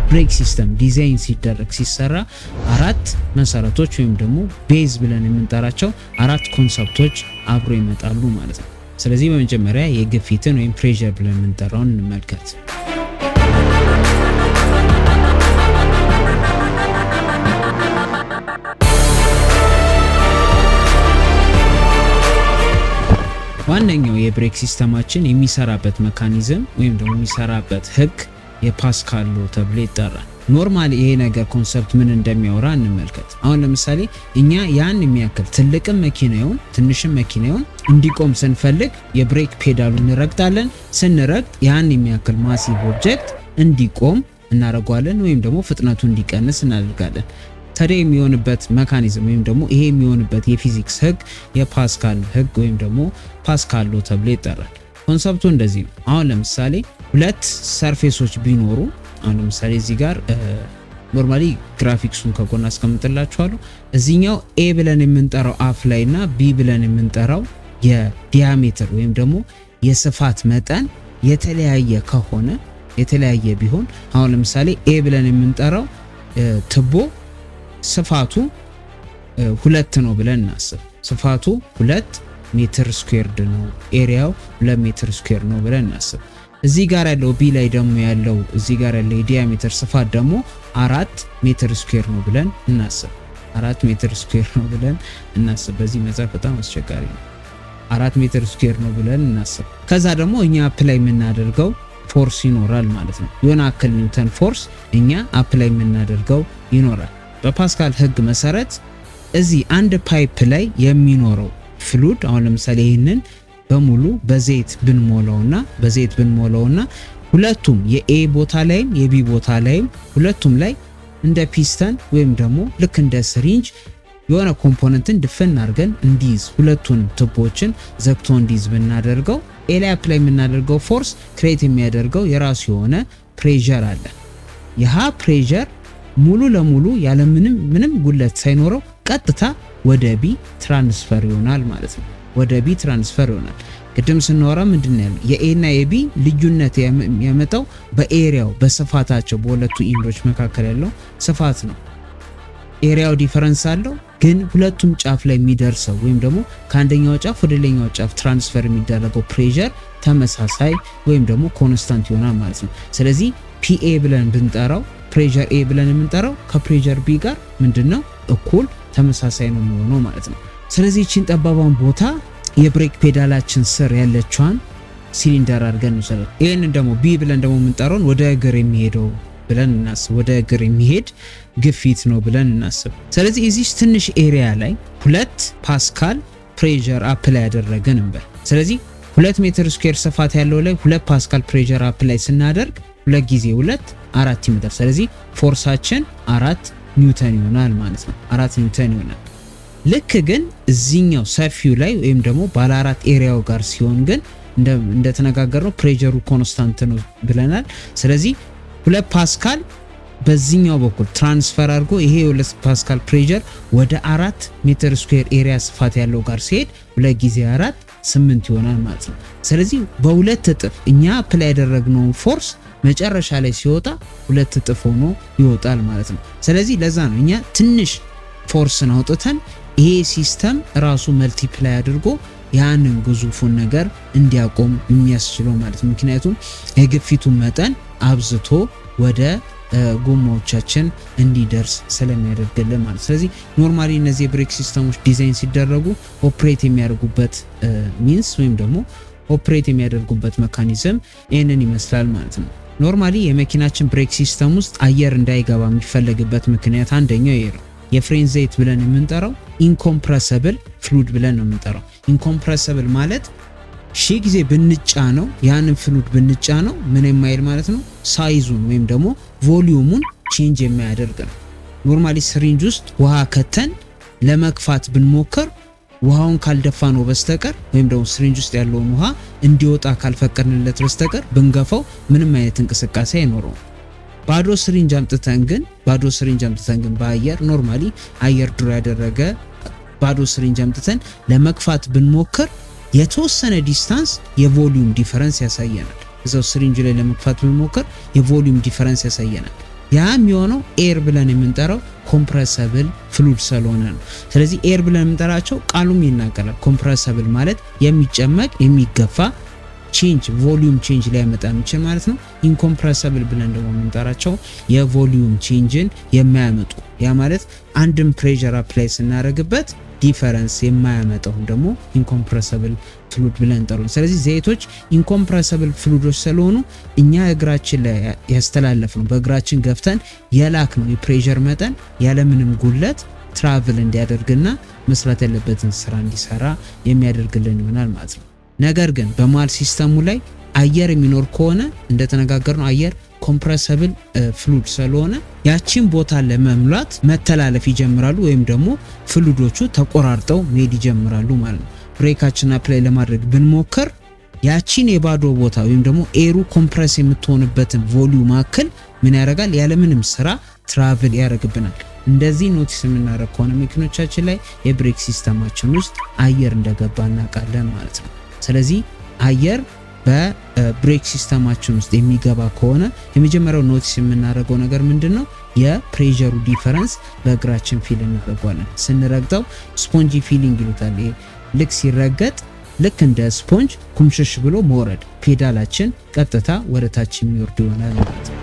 ብሬክ ሲስተም ዲዛይን ሲደረግ ሲሰራ አራት መሰረቶች ወይም ደግሞ ቤዝ ብለን የምንጠራቸው አራት ኮንሰፕቶች አብሮ ይመጣሉ ማለት ነው። ስለዚህ በመጀመሪያ የግፊትን ወይም ፕሬሸር ብለን የምንጠራውን እንመልከት። ዋነኛው የብሬክ ሲስተማችን የሚሰራበት ሜካኒዝም ወይም ደግሞ የሚሰራበት ህግ የፓስካል ሎ ተብሎ ይጠራል። ኖርማሊ ይሄ ነገር ኮንሰፕት ምን እንደሚያወራ እንመልከት። አሁን ለምሳሌ እኛ ያን የሚያክል ትልቅም መኪናውን ትንሽም መኪናውን እንዲቆም ስንፈልግ የብሬክ ፔዳሉን እንረግጣለን። ስንረግጥ ያን የሚያክል ማሲቭ ኦብጀክት እንዲቆም እናደርጋለን ወይም ደግሞ ፍጥነቱ እንዲቀንስ እናደርጋለን። ታዲያ የሚሆንበት ሜካኒዝም ወይም ደግሞ ይሄ የሚሆንበት የፊዚክስ ህግ የፓስካል ህግ ወይም ደግሞ ፓስካል ሎ ተብሎ ይጠራል። ኮንሰፕቱ እንደዚህ ነው። አሁን ለምሳሌ ሁለት ሰርፌሶች ቢኖሩ አሁን ለምሳሌ እዚህ ጋር ኖርማሊ ግራፊክሱን ከጎን አስቀምጥላችኋለሁ። እዚህኛው ኤ ብለን የምንጠራው አፍ ላይ እና ቢ ብለን የምንጠራው የዲያሜትር ወይም ደግሞ የስፋት መጠን የተለያየ ከሆነ የተለያየ ቢሆን አሁን ለምሳሌ ኤ ብለን የምንጠራው ትቦ ስፋቱ 2 ነው ብለን እናስብ። ስፋቱ 2 ሜትር ስኩዌርድ ነው፣ ኤሪያው 2 ሜትር ስኩዌር ነው ብለን እናስብ። እዚህ ጋር ያለው ቢ ላይ ደግሞ ያለው እዚህ ጋር ያለው የዲያሜትር ስፋት ደግሞ 4 ሜትር ስኩዌር ነው ብለን እናስብ። 4 ሜትር ስኩዌር ነው ብለን እናስብ። በዚህ መጻፍ በጣም አስቸጋሪ ነው። 4 ሜትር ስኩዌር ነው ብለን እናስብ። ከዛ ደግሞ እኛ አፕላይ የምናደርገው ፎርስ ይኖራል ማለት ነው። የሆነ አክል ኒውተን ፎርስ እኛ አፕላይ የምናደርገው ይኖራል። በፓስካል ህግ መሰረት እዚህ አንድ ፓይፕ ላይ የሚኖረው ፍሉድ አሁን ለምሳሌ ይህንን በሙሉ በዘይት ብንሞላውና ሁለቱም የኤ ቦታ ላይም የቢ ቦታ ላይም ሁለቱም ላይ እንደ ፒስተን ወይም ደግሞ ልክ እንደ ስሪንጅ የሆነ ኮምፖነንትን ድፍን አድርገን እንዲይዝ ሁለቱን ቱቦችን ዘግቶ እንዲይዝ ብናደርገው ኤ ላይ አፕላይ የምናደርገው ፎርስ ክሬት የሚያደርገው የራሱ የሆነ ፕሬሸር አለ። ይህ ፕሬሸር ሙሉ ለሙሉ ያለ ምንም ጉለት ሳይኖረው ቀጥታ ወደ ቢ ትራንስፈር ይሆናል ማለት ነው። ወደ ቢ ትራንስፈር ይሆናል። ቅድም ስናወራ ምንድነው ያለው የኤ እና የቢ ልዩነት ያመጣው በኤሪያው በስፋታቸው በሁለቱ ኢንዶች መካከል ያለው ስፋት ነው። ኤሪያው ዲፈረንስ አለው፣ ግን ሁለቱም ጫፍ ላይ የሚደርሰው ወይም ደግሞ ከአንደኛው ጫፍ ወደ ሌላኛው ጫፍ ትራንስፈር የሚደረገው ፕሬሸር ተመሳሳይ ወይም ደግሞ ኮንስታንት ይሆናል ማለት ነው። ስለዚህ ፒኤ ብለን ብንጠራው ፕሬሸር ኤ ብለን የምንጠራው ከፕሬሸር ቢ ጋር ምንድነው እኩል ተመሳሳይ ነው የሚሆነው ማለት ነው። ስለዚህ እቺን ጠባባን ቦታ የብሬክ ፔዳላችን ስር ያለችዋን ሲሊንደር አድርገን እንሰራለን። ይሄንን ደግሞ ቢ ብለን ደግሞ የምንጠራውን ወደ እግር የሚሄደው ብለን እናስብ። ወደ እግር የሚሄድ ግፊት ነው ብለን እናስብ። ስለዚህ እዚህ ትንሽ ኤሪያ ላይ 2 ፓስካል ፕሬሸር አፕላይ ያደረገን እንበል። ስለዚህ 2 ሜትር ስኩዌር ስፋት ያለው ላይ 2 ፓስካል ፕሬሸር አፕላይ ስናደርግ 2 ጊዜ 2 4 ይመጣል። ስለዚህ ፎርሳችን 4 ኒውተን ይሆናል ማለት ነው። 4 ኒውተን ይሆናል። ልክ ግን እዚህኛው ሰፊው ላይ ወይም ደግሞ ባለ 4 ኤሪያው ጋር ሲሆን ግን እንደተነጋገርነው ፕሬሸሩ ኮንስታንት ነው ብለናል። ስለዚህ 2 ፓስካል በዚህኛው በኩል ትራንስፈር አድርጎ ይሄ 2 ፓስካል ፕሬሸር ወደ 4 ሜትር ስኩዌር ኤሪያ ስፋት ያለው ጋር ሲሄድ 2 ጊዜ 4 8 ይሆናል ማለት ነው። ስለዚህ በሁለት እጥፍ እኛ አፕላይ ያደረግነው ፎርስ መጨረሻ ላይ ሲወጣ 2 እጥፍ ሆኖ ይወጣል ማለት ነው። ስለዚህ ለዛ ነው እኛ ትንሽ ፎርስን አውጥተን ይሄ ሲስተም ራሱ መልቲፕላይ አድርጎ ያንን ግዙፉን ነገር እንዲያቆም የሚያስችለው ማለት ነው። ምክንያቱም የግፊቱን መጠን አብዝቶ ወደ ጎማዎቻችን እንዲደርስ ስለሚያደርግልን ማለት። ስለዚህ ኖርማሊ እነዚህ የብሬክ ሲስተሞች ዲዛይን ሲደረጉ ኦፕሬት የሚያደርጉበት ሚንስ ወይም ደግሞ ኦፕሬት የሚያደርጉበት ሜካኒዝም ይህንን ይመስላል ማለት ነው። ኖርማሊ የመኪናችን ብሬክ ሲስተም ውስጥ አየር እንዳይገባ የሚፈለግበት ምክንያት አንደኛው ይሄ ነው። የፍሬን ዘይት ብለን የምንጠራው ኢንኮምፕረሰብል ፍሉድ ብለን ነው የምንጠራው። ኢንኮምፕረሰብል ማለት ሺህ ጊዜ ብንጫነው ያንን ፍሉድ ብንጫነው ምን የማይል ማለት ነው፣ ሳይዙን ወይም ደግሞ ቮሊዩሙን ቼንጅ የማያደርግ ነው። ኖርማሊ ስሪንጅ ውስጥ ውሃ ከተን ለመክፋት ብንሞክር ውሃውን ካልደፋ ነው በስተቀር ወይም ደግሞ ስሪንጅ ውስጥ ያለውን ውሃ እንዲወጣ ካልፈቀድንለት በስተቀር ብንገፋው ምንም አይነት እንቅስቃሴ አይኖረውም። ባዶ ስሪንጅ አምጥተን ግን በአየር ኖርማሊ አየር ድሮ ያደረገ ባዶ ስሪንጅ አምጥተን ለመክፋት ብንሞክር የተወሰነ ዲስታንስ የቮሊዩም ዲፈረንስ ያሳየናል። እዛው ስሪንጅ ላይ ለመክፋት ብንሞክር የቮሊዩም ዲፈረንስ ያሳየናል። ያ የሚሆነው ኤር ብለን የምንጠራው ኮምፕረሰብል ፍሉድ ስለሆነ ነው። ስለዚህ ኤር ብለን የምንጠራቸው ቃሉም ይናገራል። ኮምፕረሰብል ማለት የሚጨመቅ የሚገፋ ቼንጅ ቮሊዩም ቼንጅ ሊያመጣ የሚችል ማለት ነው። ኢንኮምፕረሰብል ብለን ደግሞ የምንጠራቸው የቮሊዩም ቼንጅን የማያመጡ ያ ማለት አንድም ፕሬሸር አፕላይ ስናደርግበት ዲፈረንስ የማያመጣው ደግሞ ኢንኮምፕረሰብል ፍሉድ ብለን እንጠራለን። ስለዚህ ዘይቶች ኢንኮምፕረሰብል ፍሉዶች ስለሆኑ እኛ እግራችን ላይ ያስተላለፍነው በእግራችን ገፍተን የላክነው የፕሬሸር መጠን ያለምንም ጉለት ትራቭል እንዲያደርግና መስራት ያለበትን ስራ እንዲሰራ የሚያደርግልን ይሆናል ማለት ነው። ነገር ግን በመሃል ሲስተሙ ላይ አየር የሚኖር ከሆነ እንደተነጋገርነው አየር ኮምፕረሰብል ፍሉድ ስለሆነ ያቺን ቦታ ለመምላት መተላለፍ ይጀምራሉ ወይም ደግሞ ፍሉዶቹ ተቆራርጠው መሄድ ይጀምራሉ ማለት ነው። ብሬካችን አፕላይ ለማድረግ ብንሞክር ያቺን የባዶ ቦታ ወይም ደግሞ ኤሩ ኮምፕረስ የምትሆንበትን ቮሊዩም አክል ምን ያደርጋል? ያለምንም ስራ ትራቭል ያደርግብናል። እንደዚህ ኖቲስ የምናደርግ ከሆነ መኪኖቻችን ላይ የብሬክ ሲስተማችን ውስጥ አየር እንደገባ እናውቃለን ማለት ነው። ስለዚህ አየር በብሬክ ሲስተማችን ውስጥ የሚገባ ከሆነ የመጀመሪያው ኖቲስ የምናደርገው ነገር ምንድነው? የፕሬሸሩ ዲፈረንስ በእግራችን ፊል እናደርጋለን። ስንረግጠው ስፖንጂ ፊሊንግ ይሉታል። ልክ ሲረገጥ ልክ እንደ ስፖንጅ ኩምሽሽ ብሎ መውረድ፣ ፔዳላችን ቀጥታ ወደ ታች የሚወርድ ይሆናል ማለት ነው።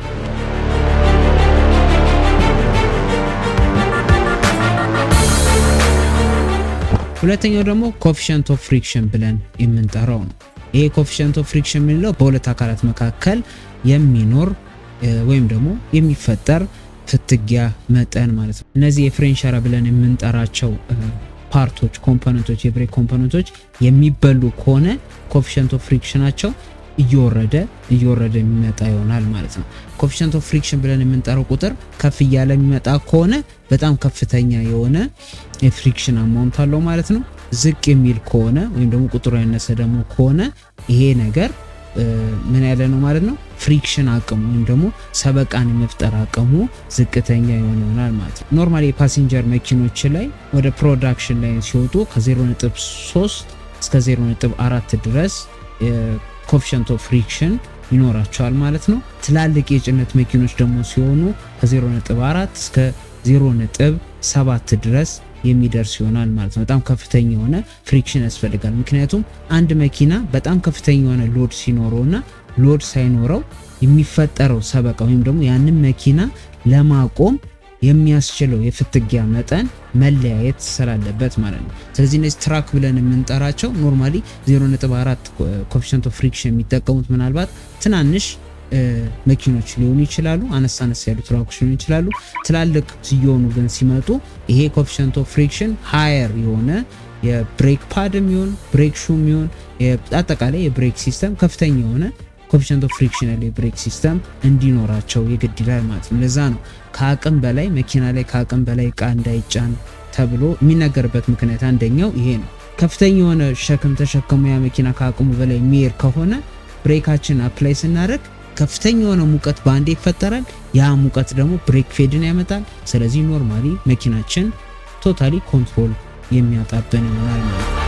ሁለተኛው ደግሞ ኮኤፊሺየንት ኦፍ ፍሪክሽን ብለን የምንጠራው ነው። ይሄ ኮኤፊሺየንት ኦፍ ፍሪክሽን የምንለው በሁለት አካላት መካከል የሚኖር ወይም ደግሞ የሚፈጠር ፍትጊያ መጠን ማለት ነው። እነዚህ የፍሬን ሸራ ብለን የምንጠራቸው ፓርቶች ኮምፖነንቶች የብሬክ ኮምፖነንቶች የሚበሉ ከሆነ ኮኤፊሺየንት ኦፍ ፍሪክሽናቸው እየወረደ የሚመጣ ይሆናል ማለት ነው። ኮኤፊሺየንት ኦፍ ፍሪክሽን ብለን የምንጠራው ቁጥር ከፍ እያለ የሚመጣ ከሆነ በጣም ከፍተኛ የሆነ የፍሪክሽን አማውንት አለው ማለት ነው። ዝቅ የሚል ከሆነ ወይም ደግሞ ቁጥሩ ያነሰ ደግሞ ከሆነ ይሄ ነገር ምን ያለ ነው ማለት ነው። ፍሪክሽን አቅሙ ወይም ደግሞ ሰበቃን የመፍጠር አቅሙ ዝቅተኛ ይሆናል ማለት ነው። ኖርማሊ የፓሴንጀር መኪኖች ላይ ወደ ፕሮዳክሽን ላይ ሲወጡ ከ0.3 እስከ 0.4 ድረስ ኮኤፊሺየንት ኦፍ ፍሪክሽን ይኖራቸዋል ማለት ነው። ትላልቅ የጭነት መኪኖች ደግሞ ሲሆኑ ከ0.4 እስከ 0.7 ድረስ የሚደርስ ይሆናል ማለት ነው። በጣም ከፍተኛ የሆነ ፍሪክሽን ያስፈልጋል። ምክንያቱም አንድ መኪና በጣም ከፍተኛ የሆነ ሎድ ሲኖረውና ሎድ ሳይኖረው የሚፈጠረው ሰበቃ ወይም ደግሞ ያንን መኪና ለማቆም የሚያስችለው የፍትጊያ መጠን መለያየት ስላለበት ማለት ነው። ስለዚህ እነዚህ ትራክ ብለን የምንጠራቸው ኖርማሊ 0.4 ኮኤፊሺየንት ኦፍ ፍሪክሽን የሚጠቀሙት ምናልባት ትናንሽ መኪኖች ሊሆኑ ይችላሉ፣ አነስ ያሉ ትራኮች ሊሆኑ ይችላሉ። ትላልቅ ሲሆኑ ግን ሲመጡ ይሄ ኮኤፊሺየንት ኦፍ ፍሪክሽን ሃየር የሆነ የብሬክ ፓድም ይሁን ብሬክ ሹም ይሁን አጠቃላይ የብሬክ ሲስተም ከፍተኛ የሆነ ኮኤፊሺየንት ኦፍ ፍሪክሽን ያለው የብሬክ ሲስተም እንዲኖራቸው የግድ ይላል ማለት ነው። ለዛ ነው ከአቅም በላይ መኪና ላይ ከአቅም በላይ እቃ እንዳይጫን ተብሎ የሚነገርበት ምክንያት አንደኛው ይሄ ነው። ከፍተኛ የሆነ ሸክም ተሸክሞ ያ መኪና ከአቅሙ በላይ የሚሄድ ከሆነ ብሬካችን አፕላይ ስናደርግ ከፍተኛ የሆነ ሙቀት በአንዴ ይፈጠራል። ያ ሙቀት ደግሞ ብሬክ ፌድን ያመጣል። ስለዚህ ኖርማሊ መኪናችን ቶታሊ ኮንትሮል የሚያጣብን ይሆናል ማለት ነው።